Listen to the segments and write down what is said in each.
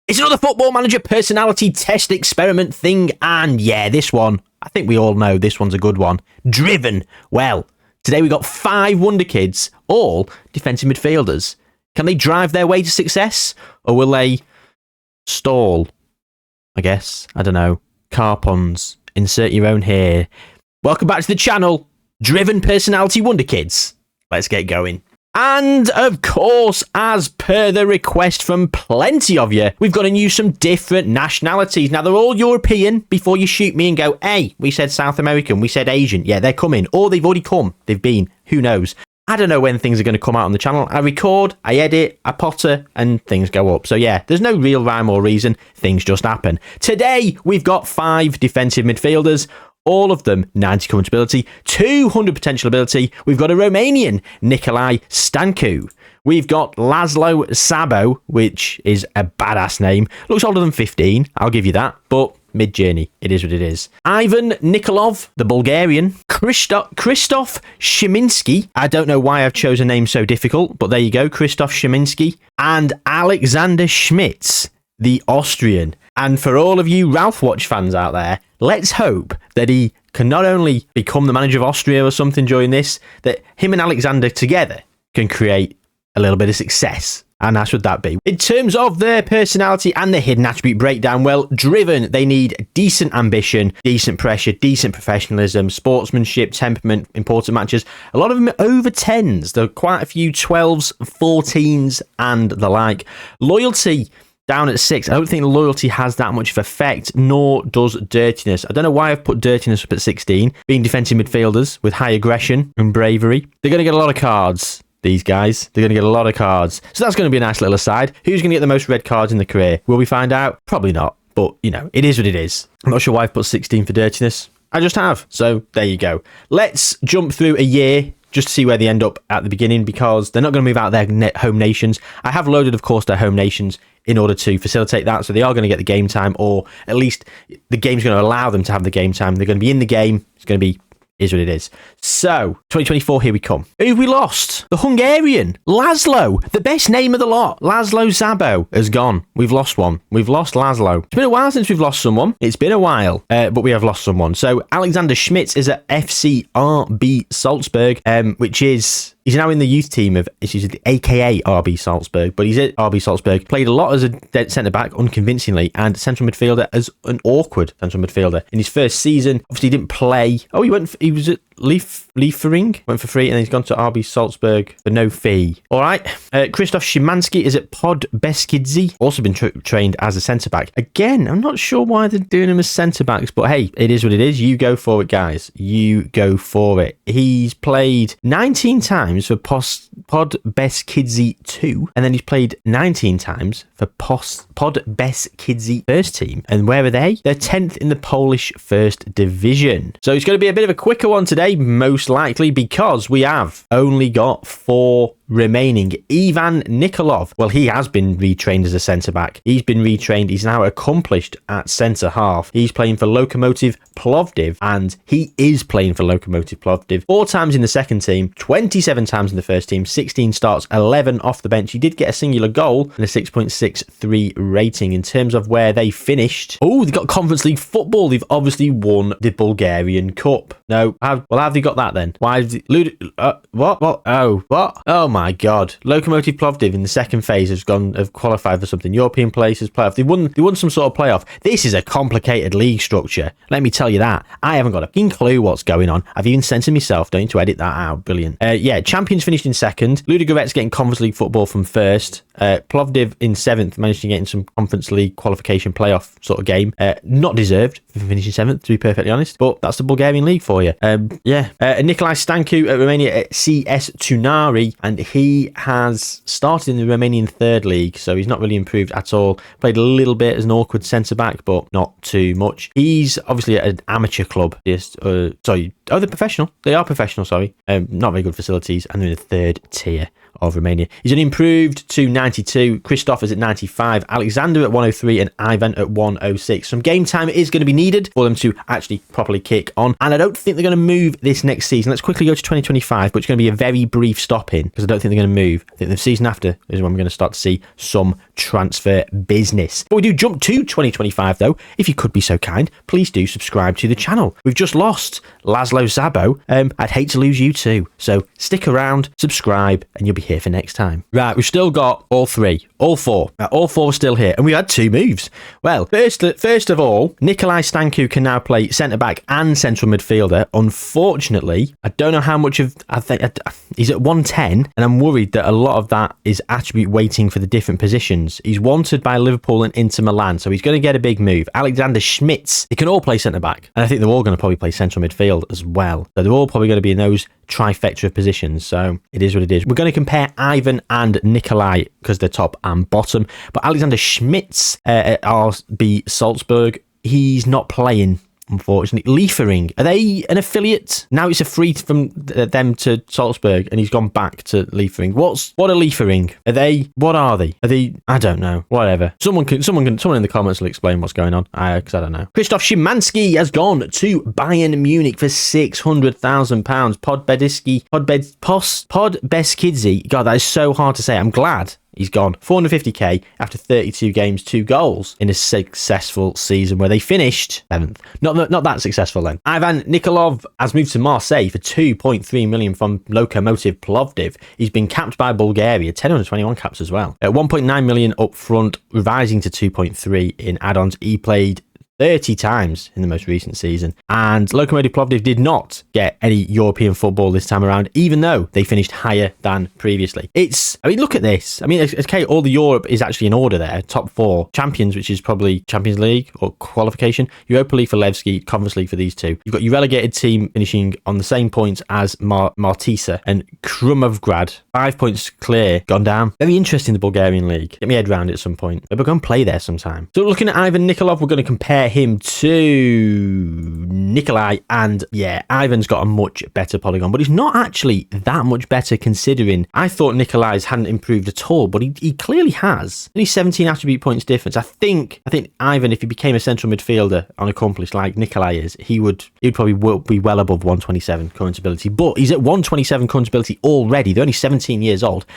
It's another Football Manager personality test experiment thing, and yeah, this one, I think we all know this one's a good one. Driven. Well, today we got 5 wonderkids, all defensive midfielders. Can they drive their way to success, or will they stall? I guess. I don't know. Car puns. Insert your own here. Welcome back to the channel, Driven Personality Wonderkids. Let's get going. And, of course, as per the request from plenty of you, we've got to use some different nationalities. Now, they're all European before you shoot me and go, hey, we said South American, we said Asian. Yeah, they're coming. Or they've already come. They've been. Who knows? I don't know when things are going to come out on the channel. I record, I edit, I potter, and things go up. So yeah, there's no real rhyme or reason. Things just happen. Today, we've got 5 defensive midfielders. All of them 90 current ability, 200 potential ability. We've got a Romanian, Nicolae Stancu. We've got Laszlo Sabo, which is a badass name. Looks older than 15, I'll give you that, but mid-journey, it is what it is. Ivan Nikolov, the Bulgarian. Krzysztof Szymanski. I don't know why I've chosen a name so difficult, but there you go, Krzysztof Szymanski. And Alexander Schmitz, the Austrian. And for all of you Ralph Watch fans out there, let's hope that he can not only become the manager of Austria or something during this, that him and Alexander together can create a little bit of success. And how should that be? In terms of their personality and the hidden attribute breakdown, well, Driven, they need decent ambition, decent pressure, decent professionalism, sportsmanship, temperament, important matches. A lot of them are over 10s. There are quite a few 12s, 14s, and the like. Loyalty, down at 6. I don't think loyalty has that much of effect, nor does dirtiness. I don't know why I've put dirtiness up at 16. Being defensive midfielders with high aggression and bravery. They're going to get a lot of cards, these guys. They're going to get a lot of cards. So that's going to be a nice little aside. Who's going to get the most red cards in the career? Will we find out? Probably not. But, you know, it is what it is. I'm not sure why I've put 16 for dirtiness. I just have. So there you go. Let's jump through a year just to see where they end up at the beginning, because they're not going to move out of their home nations. I have loaded, of course, their home nations in order to facilitate that, so they are going to get the game time, or at least the game's going to allow them to have the game time. They're going to be in the game. It's going to be is what it is. So 2024, here we come. Who have we lost? The Hungarian Laszlo, the best name of the lot. Laszlo Sabo has gone. We've lost one. We've lost Laszlo. It's been a while since we've lost someone. It's been a while, but we have lost someone. So Alexander Schmitz is at FC RB Salzburg, which is... He's now in the youth team of, excuse me, aka RB Salzburg, but he's at RB Salzburg. Played a lot as a centre-back, unconvincingly, and central midfielder as an awkward central midfielder. In his first season, obviously he didn't play. Oh, he was at Liefering, went for free, and then he's gone to RB Salzburg for no fee. All right. Krzysztof Szymanski is at Podbeskidzie, also been trained as a centre-back. Again, I'm not sure why they're doing him as centre-backs, but hey, it is what it is. You go for it, guys. You go for it. He's played 19 times for Podbeskidzie 2, and then he's played 19 times for Podbeskidzie first team. And where are they? They're 10th in the Polish first division. So it's going to be a bit of a quicker one today, most likely, because we have only got 4 remaining. Ivan Nikolov, well, he has been retrained as a centre-back. He's been retrained. He's now accomplished at centre-half. He's playing for Lokomotiv Plovdiv, and he is playing for Lokomotiv Plovdiv 4 times in the second team, 27 times in the first team, 16 starts, 11 off the bench. He did get a singular goal and a 6.63 rating. In terms of where they finished, oh, they got Conference League football. They've obviously won the Bulgarian Cup. No, how have they got that then? Why have they, what? Oh my God. Lokomotiv Plovdiv in the second phase have qualified for something. European places playoff. They won some sort of playoff. This is a complicated league structure. Let me tell you that. I haven't got a fucking clue what's going on. I've even censored myself. Don't need to edit that out. Brilliant. Yeah, champions finished in second. Ludogorets getting Conference League football from first. Plovdiv in 7th, managed to get in some Conference League qualification playoff sort of game. Not deserved for finishing 7th, to be perfectly honest, but that's the Bulgarian league for you. Nicolae Stancu at Romania at CS Tunari, and he has started in the Romanian 3rd league, so he's not really improved at all. Played a little bit as an awkward centre-back, but not too much. He's obviously at an amateur club. They're professional. They are professional, sorry. Not very good facilities, and they're in the 3rd tier of Romania. He's only improved to 92. Christoph is at 95. Alexander at 103 and Ivan at 106. Some game time is going to be needed for them to actually properly kick on. And I don't think they're going to move this next season. Let's quickly go to 2025, but it's going to be a very brief stop in because I don't think they're going to move. I think the season after is when we're going to start to see some transfer business. But we do jump to 2025 though. If you could be so kind, please do subscribe to the channel. We've just lost Laszlo Szabo. I'd hate to lose you too. So stick around, subscribe, and you'll be here for next time. Right, we've still got all four are still here, and we had two moves. Well, first of all, Nikolai Stanku can now play centre back and central midfielder. Unfortunately, I don't know how much of he's at 110, and I'm worried that a lot of that is attribute weighting for the different positions. He's wanted by Liverpool and Inter Milan, so he's going to get a big move. Alexander Schmitz, they can all play centre back, and I think they're all going to probably play central midfield as well. So they're all probably going to be in those trifecta of positions, so it is what it is. We're going to compare Ivan and Nikolai because they're top and bottom, but Alexander Schmitz at RB Salzburg, he's not playing, unfortunately. Liefering, are they an affiliate? Now it's a free from them to Salzburg, and he's gone back to Liefering. What are Liefering? What are they? I don't know. Whatever. Someone in the comments will explain what's going on, because I don't know. Krzysztof Szymanski has gone to Bayern Munich for £600,000. Podbeskidzi. God, that is so hard to say. I'm glad he's gone. 450k after 32 games, 2 goals in a successful season where they finished 7th. Not that successful then. Ivan Nikolov has moved to Marseille for 2.3 million from Lokomotiv Plovdiv. He's been capped by Bulgaria, 1021 caps as well. At 1.9 million up front, revising to 2.3 in add-ons. He played 30 times in the most recent season. And Lokomotiv Plovdiv did not get any European football this time around, even though they finished higher than previously. Look at this. Okay, all the Europe is actually in order there. Top 4. Champions, which is probably Champions League or qualification. Europa League for Levski, Conference League for these two. You've got your relegated team finishing on the same points as Martisa and Krumovgrad. 5 points clear, gone down. Very interesting, the Bulgarian league. Get my head around it at some point. Maybe we're going to play there sometime. So looking at Ivan Nikolov, we're going to compare him to Nikolai, and yeah, Ivan's got a much better polygon, but he's not actually that much better considering I thought Nikolai's hadn't improved at all, but he clearly has. Only 17 attribute points difference. I think Ivan, if he became a central midfielder unaccomplished like Nikolai is, he'd probably be well above 127 current ability, but he's at 127 current ability already. They're only 17 years old.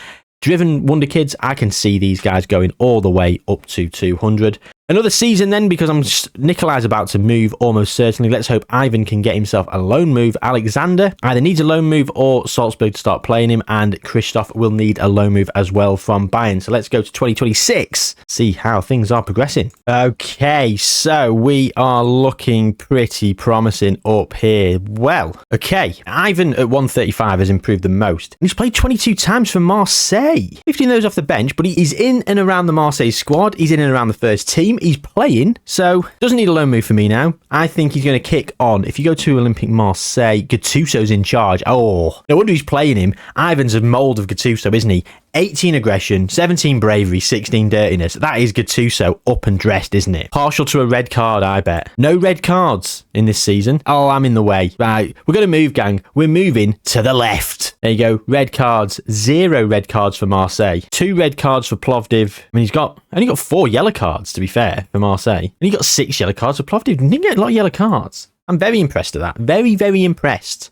Driven wonderkids, I can see these guys going all the way up to 200. Another season then, because Nikolai's about to move almost certainly. Let's hope Ivan can get himself a loan move. Alexander either needs a loan move or Salzburg to start playing him, and Christoph will need a loan move as well from Bayern. So let's go to 2026, see how things are progressing. Okay, so we are looking pretty promising up here. Well, okay, Ivan at 135 has improved the most. He's played 22 times for Marseille. 15 of those off the bench, but he's in and around the Marseille squad. He's in and around the first team. He's playing, so doesn't need a loan move for me now. I think he's going to kick on. If you go to Olympic Marseille, Gattuso's in charge. Oh, no wonder he's playing him. Ivan's a mould of Gattuso, isn't he? 18 aggression, 17 bravery, 16 dirtiness. That is Gattuso up and dressed, isn't it? Partial to a red card, I bet. No red cards in this season. Oh, I'm in the way. Right, we're going to move, gang. We're moving to the left. There you go. Red cards. 0 red cards for Marseille. 2 red cards for Plovdiv. He's only got 4 yellow cards, to be fair, for Marseille. And he got 6 yellow cards for Plovdiv. He didn't get a lot of yellow cards. I'm very impressed at that. Very, very impressed.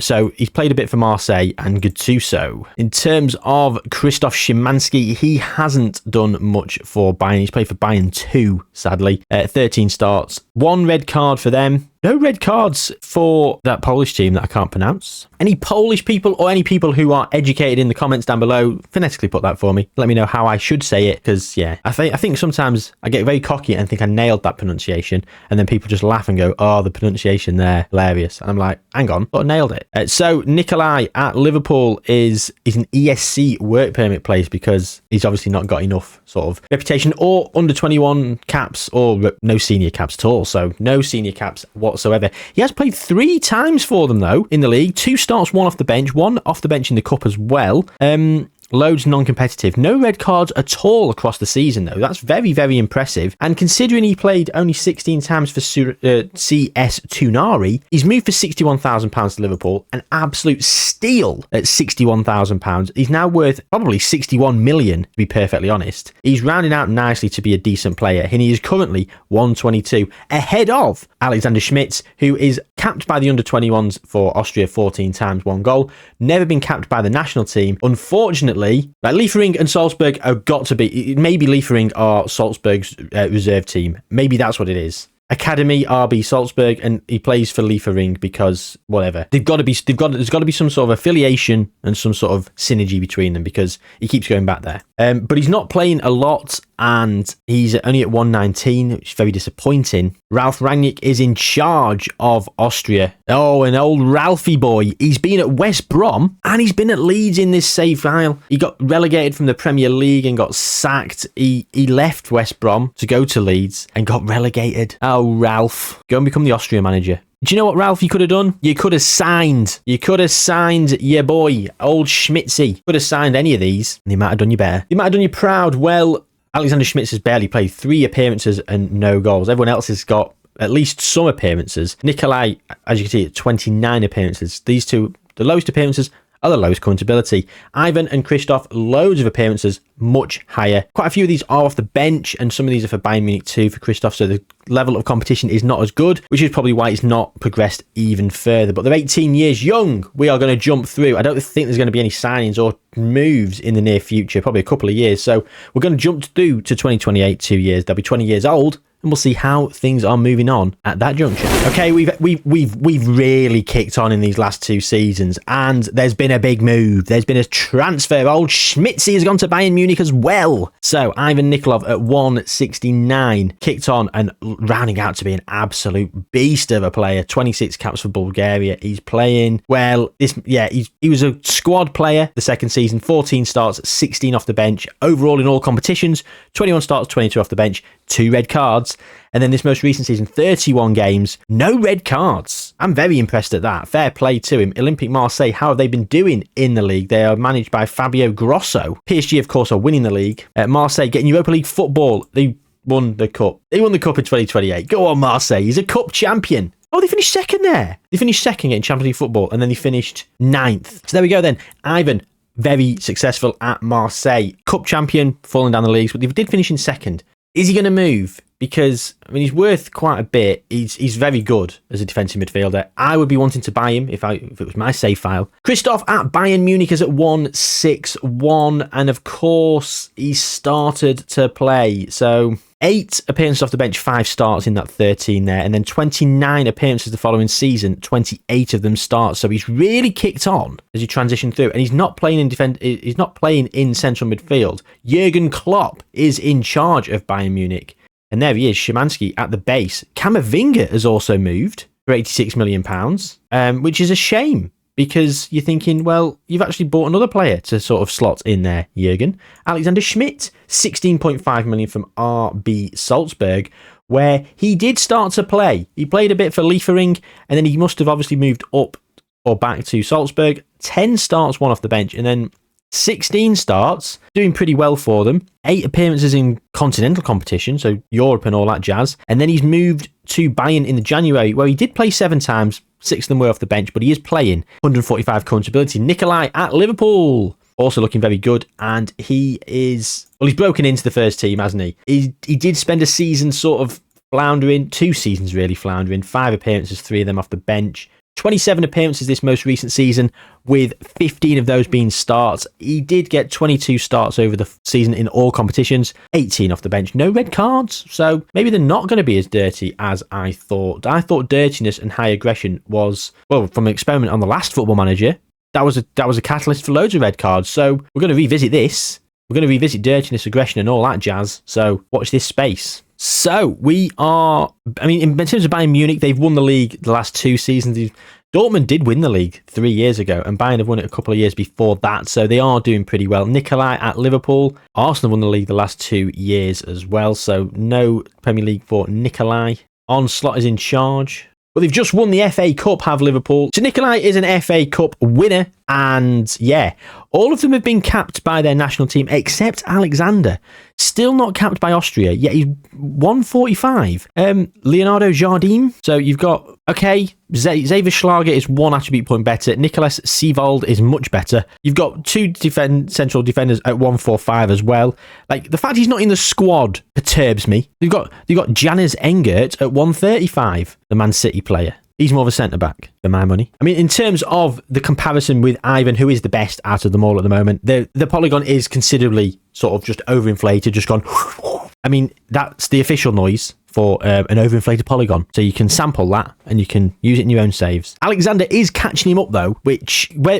So he's played a bit for Marseille and Gattuso. In terms of Krzysztof Szymanski, he hasn't done much for Bayern. He's played for Bayern 2, sadly. 13 starts. 1 red card for them. No red cards for that Polish team that I can't pronounce. Any Polish people or any people who are educated in the comments down below, phonetically put that for me. Let me know how I should say it, because yeah, I think sometimes I get very cocky and think I nailed that pronunciation, and then people just laugh and go, oh, the pronunciation there, hilarious. And I'm like, hang on, but I nailed it. So Nikolai at Liverpool is an ESC work permit place because he's obviously not got enough sort of reputation or under 21 caps or no senior caps at all. So no senior caps whatsoever. He has played 3 times for them though in the league. 2 starts, 1 off the bench, 1 off the bench in the cup as well. Loads non-competitive. No red cards at all across the season, though. That's very, very impressive. And considering he played only 16 times for CS Tunari, he's moved for £61,000 to Liverpool. An absolute steal at £61,000. He's now worth probably 61 million, to be perfectly honest. He's rounding out nicely to be a decent player, and he is currently 122, ahead of Alexander Schmitz, who is capped by the under-21s for Austria 14 times, 1 goal. Never been capped by the national team. Unfortunately, Liefering and Salzburg have got to be... Maybe Liefering are Salzburg's reserve team. Maybe that's what it is. Academy RB Salzburg, and he plays for Liefering because whatever. There's got to be some sort of affiliation and some sort of synergy between them because he keeps going back there. But he's not playing a lot, and he's only at 119, which is very disappointing. Ralf Rangnick is in charge of Austria. Oh, an old Ralphie boy. He's been at West Brom and he's been at Leeds in this save file. He got relegated from the Premier League and got sacked. He left West Brom to go to Leeds and got relegated. Oh, Ralph. Go and become the Austria manager. Do you know what, Ralph, you could have done? You could have signed your boy, old Schmitzy. Could have signed any of these, and they might have done you better. They might have done you proud. Well, Alexander Schmitz has barely played 3 appearances and no goals. Everyone else has got at least some appearances. Nikolai, as you can see, 29 appearances. These two, the lowest appearances, are the lowest current ability. Ivan and Christoph, loads of appearances, much higher. Quite a few of these are off the bench, and some of these are for Bayern Munich too for Christoph, so the level of competition is not as good, which is probably why it's not progressed even further. But they're 18 years young. We are going to jump through. I don't think there's going to be any signings or moves in the near future, probably a couple of years. So we're going to jump through to 2028, 2 years. They'll be 20 years old, and we'll see how things are moving on at that juncture. Okay, we've really kicked on in these last 2 seasons, and there's been a big move. There's been a transfer. Old Schmitzy has gone to Bayern Munich as well. So Ivan Nikolov at 169 kicked on and rounding out to be an absolute beast of a player. 26 caps for Bulgaria. He's playing well. He was a squad player the second season. 14 starts, 16 off the bench. Overall in all competitions, 21 starts, 22 off the bench, 2 red cards. And then this most recent season, 31 games, no red cards. I'm very impressed at that. Fair play to him. Olympique Marseille, how have they been doing in the league? They are managed by Fabio Grosso. PSG, of course, are winning the league. Marseille getting Europa League football. They won the cup. They won the cup in 2028. Go on, Marseille. He's a cup champion. Oh, they finished second there. They finished second in Champions League football, and then they finished 9th. So there we go then. Ivan, very successful at Marseille. Cup champion, falling down the leagues, but they did finish in second. Is he going to move? Because, I mean, he's worth quite a bit. He's very good as a defensive midfielder. I would be wanting to buy him if it was my save file. Christoph at Bayern Munich is at 161. And, of course, he started to play. So 8 appearances off the bench, 5 starts in that 13 there. And then 29 appearances the following season, 28 of them starts. So he's really kicked on as he transitioned through. And he's not playing in he's not playing in central midfield. Jurgen Klopp is in charge of Bayern Munich. And there he is, Szymanski at the base. Camavinga has also moved for £86 million, which is a shame because you're thinking, well, you've actually bought another player to sort of slot in there, Jurgen. Alexander Schmidt, 16.5 million from RB Salzburg, where he did start to play. He played a bit for Liefering, and then he must have obviously moved up or back to Salzburg. 10 starts, 1 off the bench, and then 16 starts, doing pretty well for them. 8 appearances in continental competition, so Europe and all that jazz. And then he's moved to Bayern in the January, where he did play 7 times. 6 of them were off the bench, but he is playing. 145 current ability. Nikolai at Liverpool, also looking very good. And he's broken into the first team, hasn't he? He did spend a season sort of floundering, 2 seasons really floundering. 5 appearances, 3 of them off the bench. 27 appearances this most recent season, with 15 of those being starts. He did get 22 starts over the season in all competitions, 18 off the bench. No red cards, so maybe they're not going to be as dirty as I thought. I thought dirtiness and high aggression was, well, from an experiment on the last Football Manager, that was a catalyst for loads of red cards. So we're going to revisit this. We're going to revisit dirtiness, aggression, and all that jazz. So watch this space. So we are, I mean, in terms of Bayern Munich, they've won the league the last 2 seasons. Dortmund did win the league 3 years ago, and Bayern have won it a couple of years before that, so they are doing pretty well. Nikolai at Liverpool. Arsenal won the league the last 2 years as well, so no Premier League for Nikolai. Onslaught is in charge. But they've just won the FA Cup, have Liverpool. So Nikolai is an FA Cup winner. And yeah, all of them have been capped by their national team except Alexander. Still not capped by Austria, yet he's 145. Leonardo Jardim. So you've got, okay, Xavier Schlager is 1 attribute point better. Nicolas Sievald is much better. You've got 2 central defenders at 145 as well. Like, the fact he's not in the squad perturbs me. You've got Janez Engert at 135, the Man City player. He's more of a centre-back for my money. I mean, in terms of the comparison with Ivan, who is the best out of them all at the moment, the polygon is considerably sort of just overinflated, just gone... I mean, that's the official noise for an overinflated polygon. So you can sample that and you can use it in your own saves. Alexander is catching him up though,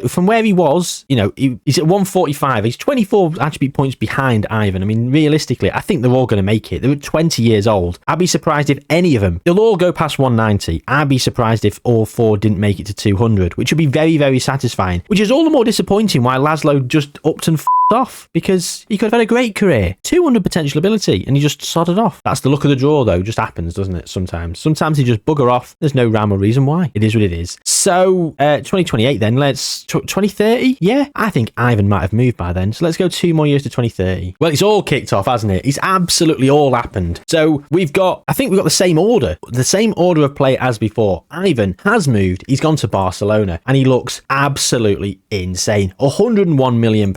from where he was, you know, he's at 145. He's 24 attribute points behind Ivan. I mean, realistically, I think they're all going to make it. They're 20 years old. I'd be surprised if any of them, they'll all go past 190. I'd be surprised if all 4 didn't make it to 200, which would be very, very satisfying, which is all the more disappointing why Laszlo just upped and off, because he could have had a great career, 200 potential ability, and he just sodded off. That's the luck of the draw though, just happens, doesn't it? Sometimes he just bugger off. There's no rhyme or reason why. It is what it is. So 2028 then, let's 2030. Yeah, I think Ivan might have moved by then, so let's go 2 more years to 2030. Well, it's all kicked off, hasn't it? It's absolutely all happened. So I think we've got the same order of play as before. Ivan has moved. He's gone to Barcelona and he looks absolutely insane. £101 million.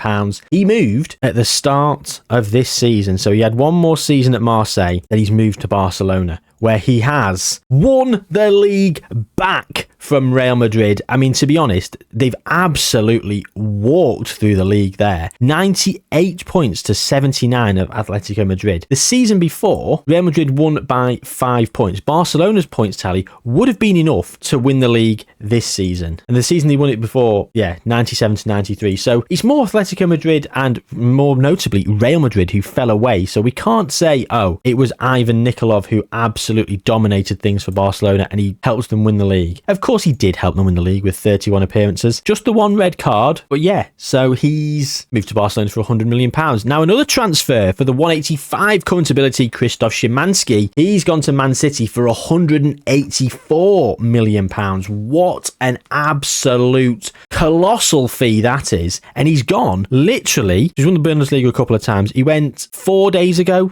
He moved at the start of this season, so he had 1 more season at Marseille, then he's moved to Barcelona, where he has won the league back from Real Madrid. I mean, to be honest, they've absolutely walked through the league there. 98 points to 79 of Atletico Madrid. The season before, Real Madrid won by 5 points. Barcelona's points tally would have been enough to win the league this season. And the season they won it before, 97 to 93. So it's more Atletico Madrid and more notably Real Madrid who fell away. So we can't say, oh, it was Ivan Nikolov who absolutely dominated things for Barcelona and he helped them win the league. Of course he did help them win the league with 31 appearances. Just the 1 red card. But yeah, so he's moved to Barcelona for £100 million. Now another transfer for the 185 current ability, Krzysztof Szymanski. He's gone to Man City for £184 million. What an absolute colossal fee that is. And he's gone, literally, he's won the Bundesliga a couple of times. He went 5 days ago,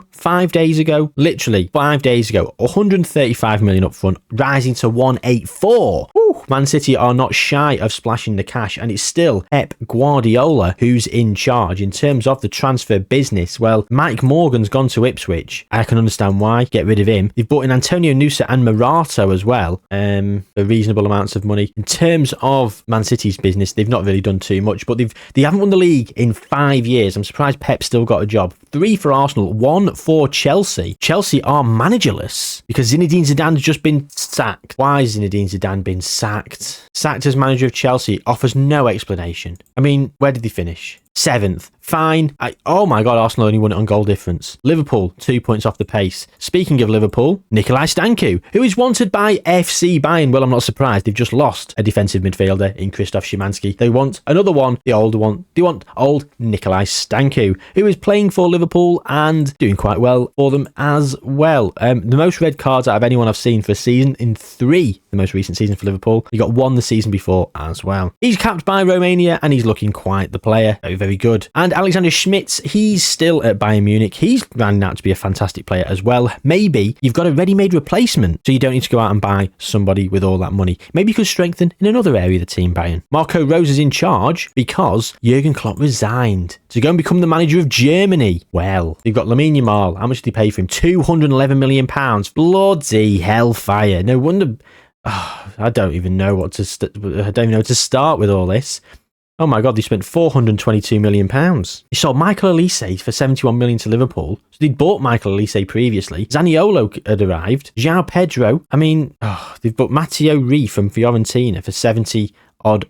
literally 5 days ago, 135 million up front, rising to 184. Woo. Man City are not shy of splashing the cash, and it's still Pep Guardiola who's in charge in terms of the transfer business. Well, Mike Morgan's gone to Ipswich. I can understand why. Get rid of him. They've bought in Antonio Nusa and Morato as well, for reasonable amounts of money. In terms of Man City's business, they've not really done too much, but they haven't won the league in 5 years. I'm surprised Pep still got a job. 3 for Arsenal, 1 for Chelsea. Chelsea are managerless because Zinedine Zidane's just been sacked. Why has Zinedine Zidane been sacked? Sacked as manager of Chelsea offers no explanation. I mean, where did they finish? 7th. Fine. Oh my God, Arsenal only won it on goal difference. Liverpool, 2 points off the pace. Speaking of Liverpool, Nikolai Stanku, who is wanted by FC Bayern. Well, I'm not surprised. They've just lost a defensive midfielder in Krzysztof Szymanski. They want another one, the older one. They want old Nikolai Stanku, who is playing for Liverpool and doing quite well for them as well. The most red cards out of anyone I've seen for a season in 3, the most recent season for Liverpool. He got 1 the season before as well. He's capped by Romania and he's looking quite the player. Very, very good. And Alexander Schmitz, he's still at Bayern Munich. He's rounding out to be a fantastic player as well. Maybe you've got a ready-made replacement, so you don't need to go out and buy somebody with all that money. Maybe you could strengthen in another area of the team, Bayern. Marco Rose is in charge because Jurgen Klopp resigned to go and become the manager of Germany. Well, you've got Lamine Yamal. How much did they pay for him? £211 million. Bloody hellfire. No wonder... I don't even know what to... I don't even know where to start with all this. Oh my God, they spent £422 million. They sold Michael Olise for £71 million to Liverpool. So they'd bought Michael Olise previously. Zaniolo had arrived. João Pedro. I mean, they've bought Matteo Rui from Fiorentina for £70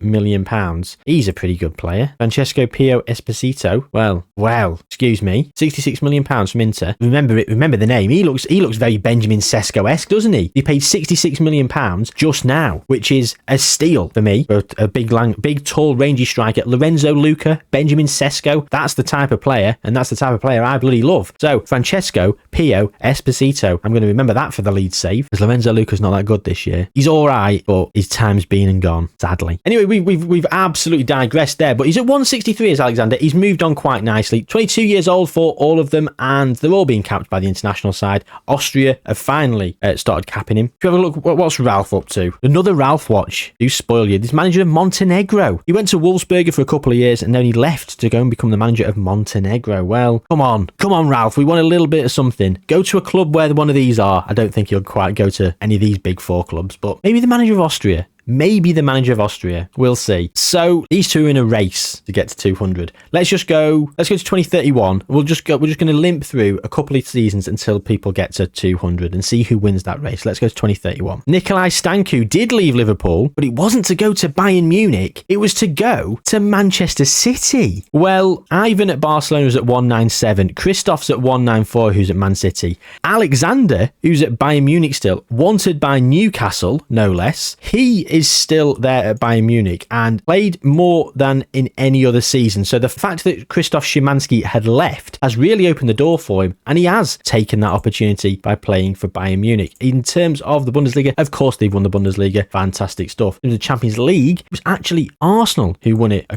million. He's a pretty good player. Francesco Pio Esposito. Well, excuse me. £66 million from Inter. Remember the name. He looks very Benjamin Sesko-esque, doesn't he? He paid £66 million just now, which is a steal for me. A big, tall, rangy striker. Lorenzo Luca, Benjamin Sesko. That's the type of player, and that's the type of player I bloody love. So, Francesco Pio Esposito. I'm going to remember that for the lead save, because Lorenzo Luca's not that good this year. He's all right, but his time's been and gone, sadly. money. Anyway, we've absolutely digressed there, but he's at 163 as Alexander. He's moved on quite nicely. 22 years old for all of them, and they're all being capped by the international side. Austria have finally started capping him. If you have a look, what's Ralph up to? Another Ralph watch. Do spoil you. This manager of Montenegro. He went to Wolfsburger for a couple of years, and then he left to go and become the manager of Montenegro. Well, come on, Ralph. We want a little bit of something. Go to a club where one of these are. I don't think he'll quite go to any of these big four clubs, but maybe the manager of Austria. Maybe the manager of Austria. We'll see. So these two are in a race to get to 200. Let's go to 2031. We're just going to limp through a couple of seasons until people get to 200 and see who wins that race. Let's go to 2031. Nikolai Stanku did leave Liverpool, but it wasn't to go to Bayern Munich. It was to go to Manchester City. Well, Ivan at Barcelona is at 197. Christoph's at 194, who's at Man City. Alexander, who's at Bayern Munich still, wanted by Newcastle, no less. He is still there at Bayern Munich and played more than in any other season. So the fact that Krzysztof Szymanski had left has really opened the door for him, and he has taken that opportunity by playing for Bayern Munich. In terms of the Bundesliga, of course they've won the Bundesliga. Fantastic stuff. In the Champions League, it was actually Arsenal who won it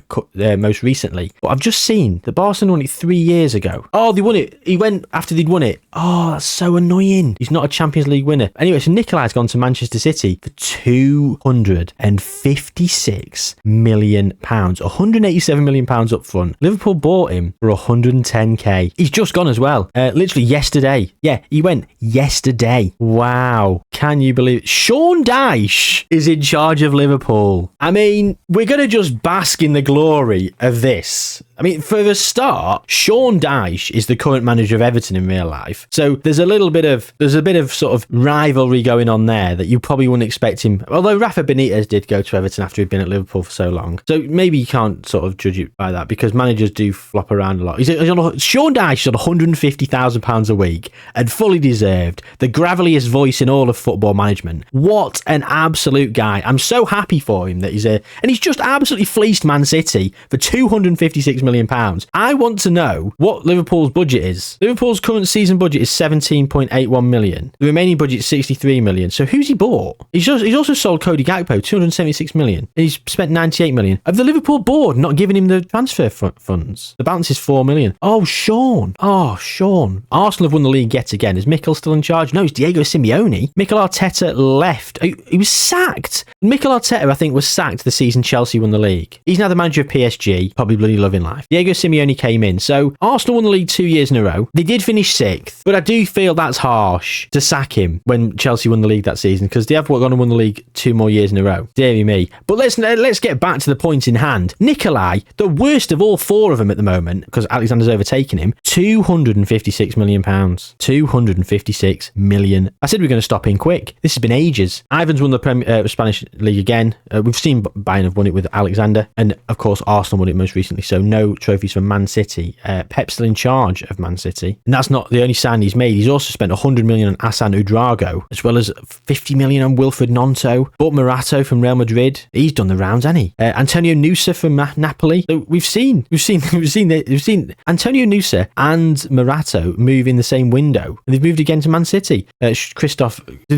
most recently. But I've just seen that Barcelona won it 3 years ago. Oh, they won it. He went after they'd won it. Oh, that's so annoying. He's not a Champions League winner. Anyway, so Nikolai's gone to Manchester City for £256 million. £187 million up front. Liverpool bought him for 110k. He's just gone as well. Literally yesterday. Yeah, he went yesterday. Wow. Can you believe it? Sean Dyche is in charge of Liverpool. I mean, we're going to just bask in the glory of this. I mean, for the start, Sean Dyche is the current manager of Everton in real life. So there's a bit of sort of rivalry going on there that you probably wouldn't expect him. Although Rafa Benitez did go to Everton after he'd been at Liverpool for so long. So maybe you can't sort of judge it by that because managers do flop around a lot. Sean Dyche is on £150,000 a week and fully deserved. The graveliest voice in all of football management. What an absolute guy. I'm so happy for him that he's and he's just absolutely fleeced Man City for £256 million. I want to know what Liverpool's budget is. Liverpool's current season budget is 17.81 million. The remaining budget is 63 million. So who's he bought? He's also sold Cody Gakpo 276 million. And he's spent 98 million. Have the Liverpool board not given him the transfer funds? The balance is 4 million. Oh, Sean. Arsenal have won the league yet again. Is Mikel still in charge? No, it's Diego Simeone. Mikel Arteta left. He was sacked. Mikel Arteta, I think, was sacked the season Chelsea won the league. He's now the manager of PSG. Probably bloody loving life. Diego Simeone came in. So Arsenal won the league 2 years in a row. They did finish 6th, but I do feel that's harsh to sack him when Chelsea won the league that season because they have gone and won the league 2 more years in a row. Deary me. But let's get back to the point in hand. Nikolai, the worst of all 4 of them at the moment, because Alexander's overtaken him, £256 million. £256 million. I said we were going to stop in quick. This has been ages. Ivan's won the Spanish league again. We've seen Bayern have won it with Alexander, and of course Arsenal won it most recently, so no trophies for Man City. Pep's still in charge of Man City, and that's not the only sign he's made. He's also spent 100 million on Hassan Ouedraogo, as well as 50 million on Wilfred Gnonto. Bought Morato from Real Madrid. He's done the rounds, hasn't he? Antonio Nusa from Napoli. So we've seen Antonio Nusa and Morato move in the same window, and they've moved again to Man City. They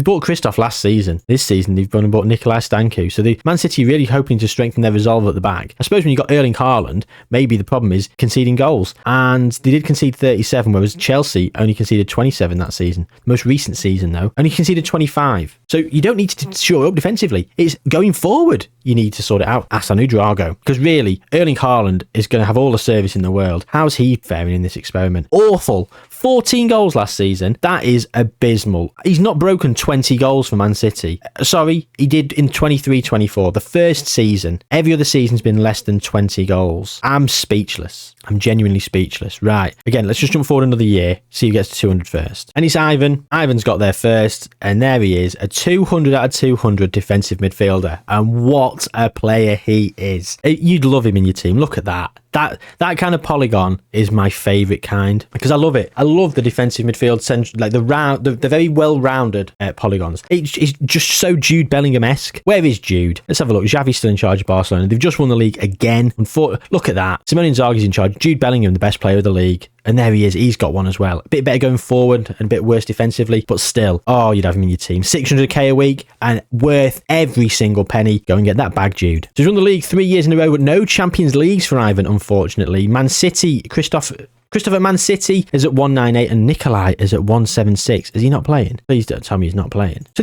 bought Christoph last season. This season they've gone and bought Nikolai Stanku. So the Man City really hoping to strengthen their resolve at the back. I suppose when you got Erling Haaland, maybe the problem is conceding goals, and they did concede 37, whereas Chelsea only conceded 27 that season. The most recent season though, only conceded 25. So you don't need to shore up defensively. It's going forward you need to sort it out. Hassan Ouedraogo, because really Erling Haaland is going to have all the service in the world. How's he faring in this experiment? Awful. 14 goals last season. That is abysmal. He's not broken 20 goals for Man City. Sorry, he did in 23-24, the first season. Every other season's been less than 20 goals. I'm speechless. I'm genuinely speechless. Right. Again, let's just jump forward another year, see who gets to 200 first. And it's Ivan. Ivan's got there first, and there he is, a 200 out of 200 defensive midfielder. And what a player he is. You'd love him in your team. Look at that. That kind of polygon is my favourite kind because I love it. I love the defensive midfield, like the very well-rounded polygons. It's just so Jude Bellingham-esque. Where is Jude? Let's have a look. Xavi's still in charge of Barcelona. They've just won the league again. Look at that. Simone Inzaghi's in charge. Jude Bellingham, the best player of the league. And there he is. He's got one as well. A bit better going forward and a bit worse defensively, but still, you'd have him in your team. 600k a week and worth every single penny. Go and get that bag, Jude. So he's won the league 3 years in a row, but no Champions Leagues for Ivan, unfortunately. Man City, Christoph at Man City is at 198 and Nikolai is at 176. Is he not playing? Please don't tell me he's not playing. So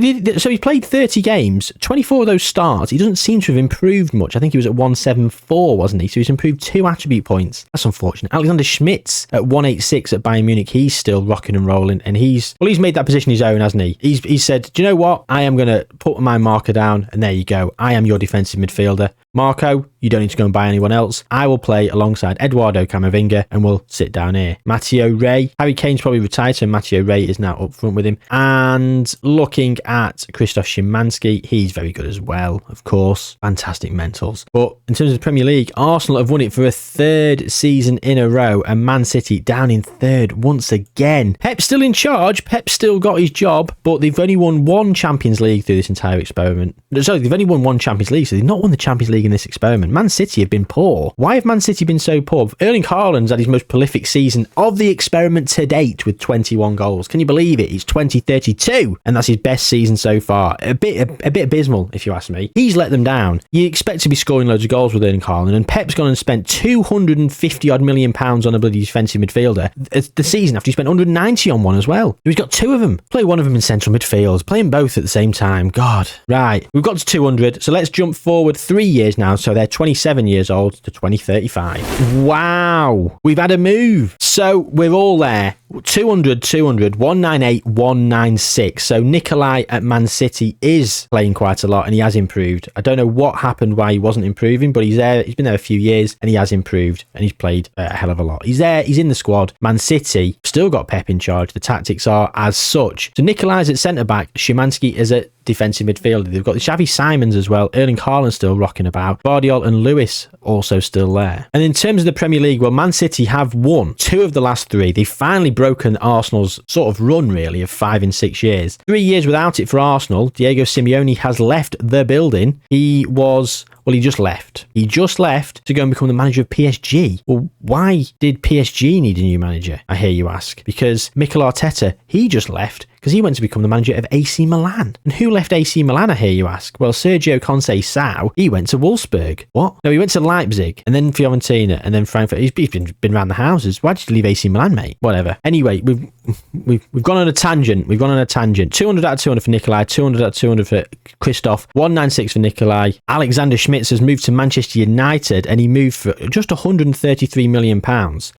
he's played 30 games, 24 of those starts. He doesn't seem to have improved much. I think he was at 174, wasn't he? So he's improved 2 attribute points. That's unfortunate. Alexander Schmitz at 186 at Bayern Munich. He's still rocking and rolling, and he's made that position his own, hasn't he? He's said, do you know what? I am going to put my marker down, and there you go. I am your defensive midfielder. Marco, you don't need to go and buy anyone else. I will play alongside Eduardo Camavinga and we'll sit down here. Matteo Ray. Harry Kane's probably retired, so Matteo Ray is now up front with him. And looking at Krzysztof Szymanski, he's very good as well, of course. Fantastic mentals. But in terms of the Premier League, Arsenal have won it for a 3rd season in a row, and Man City down in 3rd once again. Pep's still in charge. Pep's still got his job, but they've only won 1 Champions League through this entire experiment. Sorry, they've only won 1 Champions League, so they've not won the Champions League in this experiment. Man City have been poor. Why have Man City been so poor? Erling Haaland's had his most prolific season of the experiment to date with 21 goals. Can you believe it? He's 2032 and that's his best season so far. A bit abysmal, if you ask me. He's let them down. You expect to be scoring loads of goals with Erling Haaland, and Pep's gone and spent 250 odd million pounds on a bloody defensive midfielder the season after he spent 190 on one as well. He's got 2 of them. Play one of them in central midfield. Play them both at the same time. God. Right. We've got to 200, so let's jump forward 3 years now, so they're 27 years old to 2035. Wow, we've had a move. So we're all there. 200, 198, 196. So Nikolai at Man City is playing quite a lot and he has improved. I don't know what happened why he wasn't improving, but he's there. He's been there a few years and he has improved and he's played a hell of a lot. He's there. He's in the squad. Man City still got Pep in charge. The tactics are as such. So Nikolai's at centre back. Szymanski is at defensive midfielder. They've got Xavi Simons as well. Erling Haaland still rocking about. Guardiola and Lewis also still there. And in terms of the Premier League, well, Man City have won 2 of the last 3. They've finally broken Arsenal's sort of run, really, of 5 in 6 years. 3 years without it for Arsenal. Diego Simeone has left the building. He just left. He just left to go and become the manager of PSG. Well, why did PSG need a new manager, I hear you ask? Because Mikel Arteta, he just left because he went to become the manager of AC Milan. And who left AC Milan, I hear you ask? Well, Sergio Conceição, he went to Wolfsburg. What? No, he went to Leipzig, and then Fiorentina, and then Frankfurt. He's been around the houses. Why did you leave AC Milan, mate? Whatever. Anyway, we've gone on a tangent. 200 out of 200 for Nikolai, 200 out of 200 for Christoph, 196 for Nikolai. Alexander Schmitz has moved to Manchester United, and he moved for just £133 million.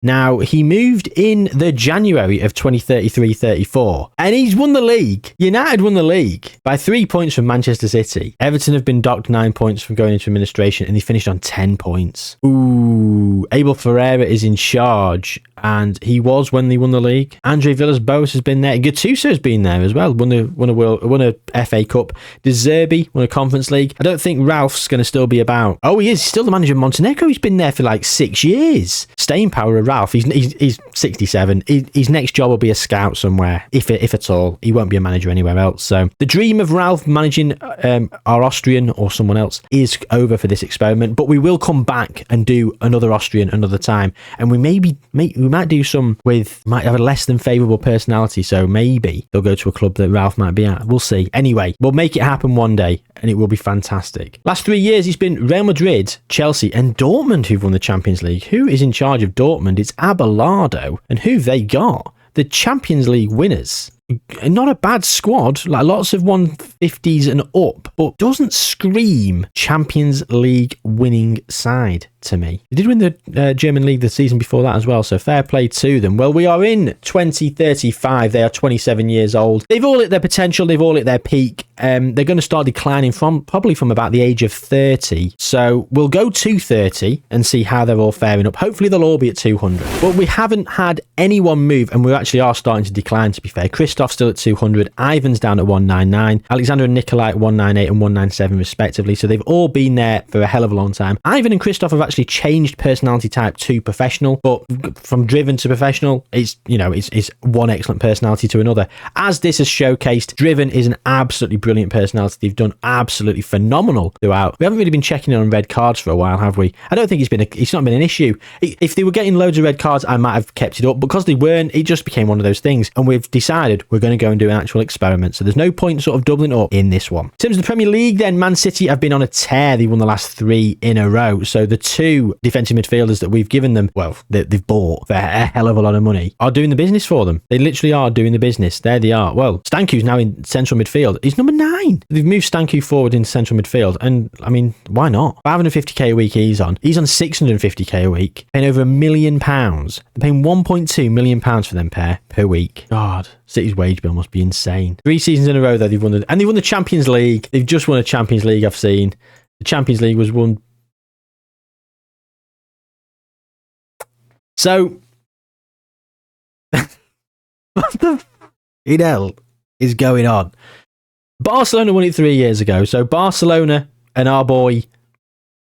Now, he moved in the January of 2033-34, and he's won the league. United won the league by 3 points from Manchester City. Everton have been docked 9 points from going into administration, and they finished on 10 points. Ooh, Abel Ferreira is in charge, and he was when they won the league. Andre Villas-Boas has been there. Gattuso has been there as well. Won a FA Cup. De Zerbi won a Conference League. I don't think Ralph's going to still be about. Oh, he is. He's still the manager of Montenegro. He's been there for like 6 years. Staying power of Ralph. He's 67. His next job will be a scout somewhere, if at all. He won't be a manager anywhere else. So the dream of Ralph managing our Austrian or someone else is over for this experiment. But we will come back and do another Austrian another time, and we might do some might have a less than favourable personality. So maybe they'll go to a club that Ralph might be at. We'll see. Anyway, we'll make it happen one day, and it will be fantastic. Last 3 years, it's been Real Madrid, Chelsea, and Dortmund who've won the Champions League. Who is in charge of Dortmund? It's Abelardo, and who've they got? The Champions League winners. Not a bad squad, like lots of 150s and up, but doesn't scream Champions League winning side to me. They did win the German league the season before that as well, so fair play to them. Well, we are in 2035. They are 27 years old. They've all hit their potential. They've all hit their peak. They're going to start declining probably from about the age of 30. So we'll go to 30 and see how they're all faring up. Hopefully they'll all be at 200. But we haven't had anyone move, and we actually are starting to decline, to be fair. Christoph's still at 200. Ivan's down at 199. Alexander and Nikolai at 198 and 197 respectively. So they've all been there for a hell of a long time. Ivan and Christoph have actually actually changed personality type to professional, but from driven to professional, it's one excellent personality to another. As this has showcased, driven is an absolutely brilliant personality. They've done absolutely phenomenal throughout. We haven't really been checking on red cards for a while, have we? I don't think it's not been an issue. If they were getting loads of red cards, I might have kept it up. Because they weren't, it just became one of those things. And we've decided we're going to go and do an actual experiment. So there's no point sort of doubling up in this one. In terms of the Premier League, then, Man City have been on a tear. They won the last 3 in a row. So the 2 defensive midfielders that we've given them, well, they've bought for a hell of a lot of money, are doing the business for them. They literally are doing the business. There they are. Well, Stanku's now in central midfield. He's number 9. They've moved Stanku forward in central midfield. And I mean, why not? 550k a week he's on. He's on 650k a week, paying over £1 million. They're paying £1.2 million for them pair per week. God, City's wage bill must be insane. 3 seasons in a row though they've won and they won the Champions League. They've just won a Champions League. I've seen the Champions League was won. So what the hell is going on? Barcelona won it 3 years ago. So Barcelona and our boy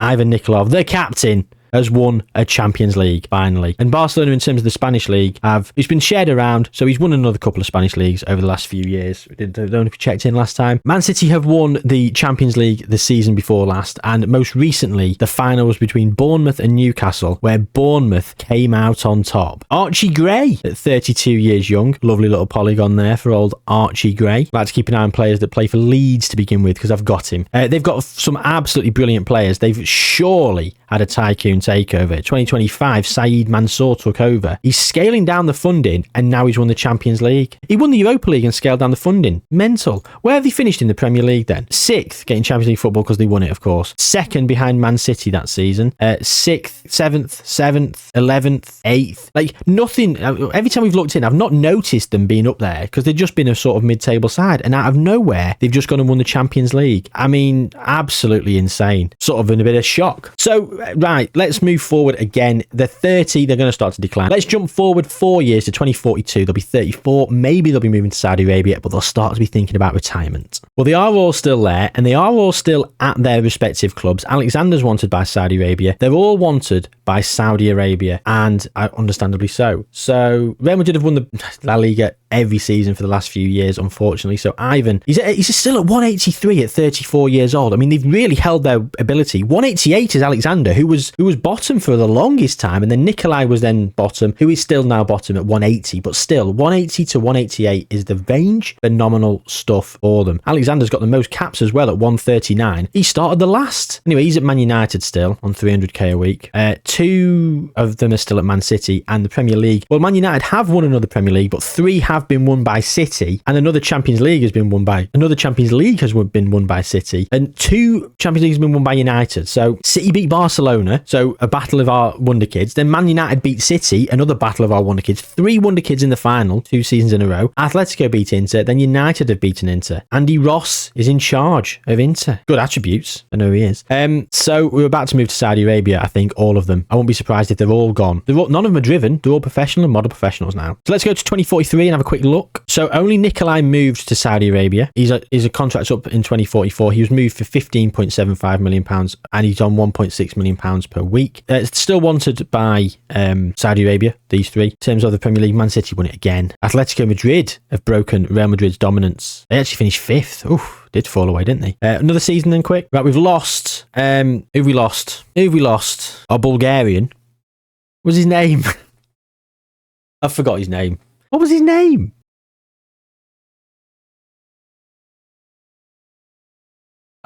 Ivan Nikolov, the captain, has won a Champions League finally. And Barcelona, in terms of the Spanish league, it's been shared around. So he's won another couple of Spanish leagues over the last few years. I don't know if you checked in last time. Man City have won the Champions League the season before last, and most recently the final was between Bournemouth and Newcastle, where Bournemouth came out on top. Archie Gray, at 32 years young, lovely little polygon there for old Archie Gray. Like to keep an eye on players that play for Leeds to begin with, because I've got him. They've got some absolutely brilliant players. They've surely had a tycoon takeover. 2025, Saeed Mansour took over. He's scaling down the funding, and now he's won the Champions League. He won the Europa League and scaled down the funding. Mental. Where have they finished in the Premier League then? 6th, getting Champions League football because they won it, of course. 2nd behind Man City that season. 6th, 7th, 11th, 8th. Like, nothing. Every time we've looked in, I've not noticed them being up there because they've just been a sort of mid-table side, and out of nowhere, they've just gone and won the Champions League. I mean, absolutely insane. Sort of in a bit of shock. So, right, let's move forward again. They're 30, they're going to start to decline. Let's jump forward 4 years to 2042. They'll be 34. Maybe they'll be moving to Saudi Arabia, but they'll start to be thinking about retirement. Well, they are all still there, and they are all still at their respective clubs. Alexander's wanted by Saudi Arabia. They're all wanted by Saudi Arabia, and understandably so. So Real Madrid have won the La Liga every season for the last few years, unfortunately. So Ivan, he's still at 183 at 34 years old. I mean, they've really held their ability. 188 is Alexander, who was bottom for the longest time, and then Nikolai was then bottom, who is still now bottom at 180, but still 180 to 188 is the range. Phenomenal stuff for them. Alexander's got the most caps as well at 139. He started the last. Anyway, he's at Man United still on 300k a week. 2 of them are still at Man City and the Premier League. Well, Man United have won another Premier League, but 3 have been won by City, and another Champions League has been won by City, and 2 Champions Leagues have been won by United. So City beat Barcelona, so a battle of our wonderkids. Then Man United beat City, another battle of our wonderkids. 3 wonderkids in the final 2 seasons in a row. Atletico beat Inter, then United have beaten Inter. Andy Ross is in charge of Inter. Good attributes, I know he is. So we're about to move to Saudi Arabia. I think all of them. I won't be surprised if they're all gone. None of them are driven. They're all professional and model professionals now. So let's go to 2043 and have a quick look. So only Nikolai moved to Saudi Arabia. He's a contract up in 2044. He was moved for £15.75 million, and he's on £1.6 million per week. It's still wanted by Saudi Arabia, these 3. In terms of the Premier League, Man City won it again. Atletico Madrid have broken Real Madrid's dominance. They actually finished 5th. Oof, did fall away, didn't they? Another season then, quick. Right, we've lost. Who've we lost? Our Bulgarian. What was his name? I forgot his name. What was his name?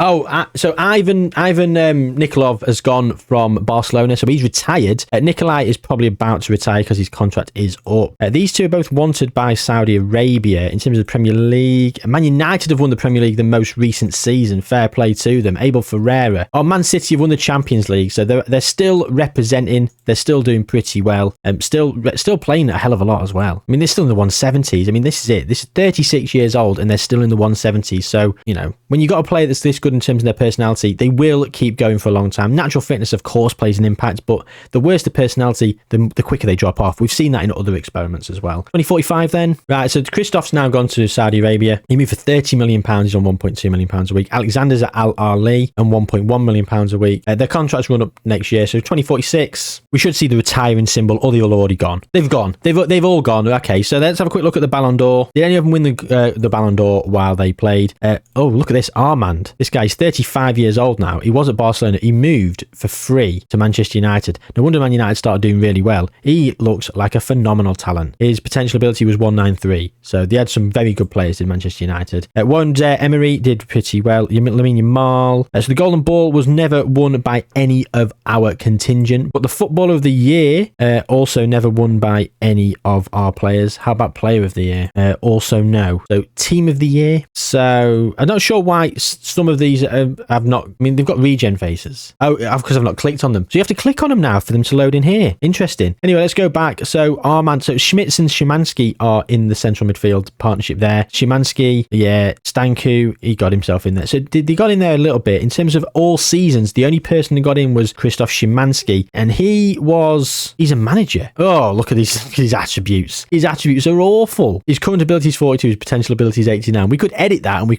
Oh, so Ivan Nikolov has gone from Barcelona, so he's retired. Nikolai is probably about to retire because his contract is up. These 2 are both wanted by Saudi Arabia. In terms of the Premier League, Man United have won the Premier League the most recent season. Fair play to them. Abel Ferreira. Oh, Man City have won the Champions League, so they're still representing. They're still doing pretty well. Still playing a hell of a lot as well. I mean, they're still in the 170s. I mean, this is it. This is 36 years old, and they're still in the 170s. So, you know, when you got a player that's this good good in terms of their personality, they will keep going for a long time. Natural fitness, of course, plays an impact, but the worse the personality, the quicker they drop off. We've seen that in other experiments as well. 2045 then. Right, so Christoph's now gone to Saudi Arabia. He moved for £30 million. He's on £1.2 million a week. Alexander's at Al Ahly on £1.1 million a week. Their contracts run up next year, so 2046, we should see the retiring symbol, or they're already gone. They've gone. They've all gone. Okay, so let's have a quick look at the Ballon d'Or. Did any of them win the Ballon d'Or while they played? Oh, look at this. Armand. This guy's 35 years old now. He was at Barcelona. He moved for free to Manchester United. No wonder Man United started doing really well. He looks like a phenomenal talent. His potential ability was 193. So they had some very good players in Manchester United. Warren Emery did pretty well. Lamine Yamal. So the Golden Ball was never won by any of our contingent. But the Footballer of the Year also never won by any of our players. How about Player of the Year? Also no. So Team of the Year. So I'm not sure why some of these have not. I mean, they've got regen faces. Oh, because I've not clicked on them. So you have to click on them now for them to load in here. Interesting. Anyway, let's go back. So Armand, so Schmitz and Szymanski are in the central midfield partnership there. Szymanski, yeah, Stanku, he got himself in there. So they got in there a little bit. In terms of all seasons, the only person who got in was Krzysztof Szymanski, and he's a manager. Oh, look at his attributes. His attributes are awful. His current ability is 42, his potential ability is 89. We could edit that and we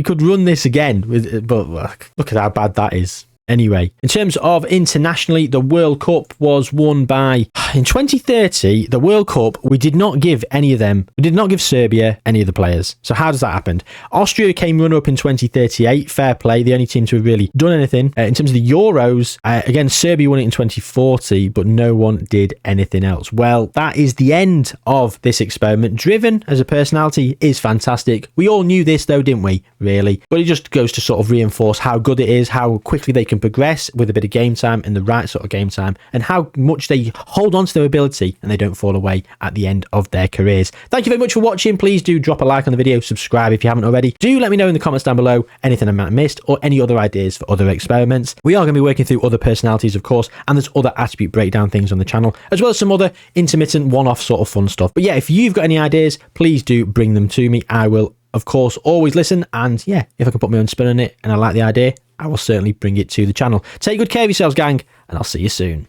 could run this again, but look at how bad that is. Anyway, in terms of internationally, the World Cup was won by, in 2030, the World Cup, we did not give any of them, we did not give Serbia any of the players. So how does that happen? Austria came runner-up in 2038, fair play, the only team to have really done anything. In terms of the Euros, again, Serbia won it in 2040, but no one did anything else. Well, that is the end of this experiment. Driven as a personality is fantastic. We all knew this though, didn't we? Really? But it just goes to sort of reinforce how good it is, how quickly they can progress with a bit of game time and the right sort of game time, and how much they hold on to their ability and they don't fall away at the end of their careers. Thank you very much for watching. Please do drop a like on the video, subscribe if you haven't already. Do let me know in the comments down below anything I might have missed or any other ideas for other experiments. We are going to be working through other personalities, of course, and there's other attribute breakdown things on the channel, as well as some other intermittent one-off sort of fun stuff. But yeah, if you've got any ideas, please do bring them to me. I will, of course, always listen, and yeah, if I can put my own spin on it and I like the idea, I will certainly bring it to the channel. Take good care of yourselves, gang, and I'll see you soon.